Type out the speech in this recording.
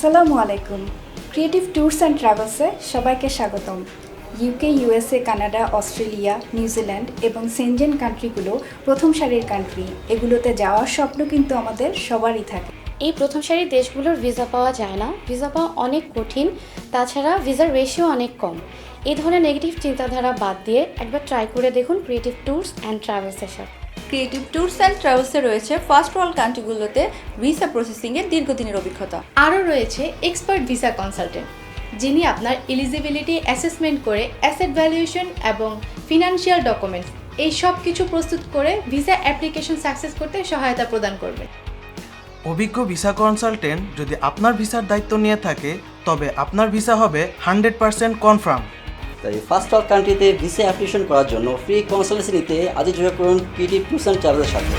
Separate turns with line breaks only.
আসসালামু আলাইকুম। Creative tours and ট্রাভেলসে সবাইকে স্বাগতম। UK, USA, Canada, Australia, New Zealand এবং সেনজেন কান্ট্রিগুলো প্রথম সারির কান্ট্রি। এগুলোতে যাওয়ার স্বপ্ন কিন্তু আমাদের সবারই থাকে।
এই প্রথম সারির দেশগুলোর ভিসা পাওয়া যায় না, ভিসা পাওয়া অনেক কঠিন, তাছাড়া ভিসার রেশিও অনেক কম। এই ধরনের নেগেটিভ চিন্তাধারা বাদ দিয়ে একবার ট্রাই করে দেখুন ক্রিয়েটিভ ট্যুরস অ্যান্ড ট্রাভেলসের সাথে।
ক্রিয়েটিভ ট্যুরস অ্যান্ড ট্রাভেলসে রয়েছে ফার্স্ট ওয়ার্ল্ড কান্ট্রিগুলোতে ভিসা প্রসেসিংয়ের দীর্ঘদিনের অভিজ্ঞতা।
আরও রয়েছে এক্সপার্ট ভিসা কনসালটেন্ট, যিনি আপনার এলিজিবিলিটি অ্যাসেসমেন্ট করে অ্যাসেট ভ্যালুয়েশন এবং ফিনান্সিয়াল ডকুমেন্টস এই সব কিছু প্রস্তুত করে ভিসা অ্যাপ্লিকেশন সাকসেস করতে সহায়তা প্রদান করবে।
অভিজ্ঞ ভিসা কনসালটেন্ট যদি আপনার ভিসার দায়িত্ব নিয়ে থাকে তবে আপনার ভিসা হবে 100% কনফার্ম।
তাই ফার্স্ট ওয়ার্ল্ড কান্ট্রিতে ভিসা অ্যাপ্লিকেশন করার জন্য ফ্রি কনসালটেন্সি নিতে আজই যোগাযোগ করুন ক্রিয়েটিভ ট্যুরস অ্যান্ড ট্রাভেলের সাথে।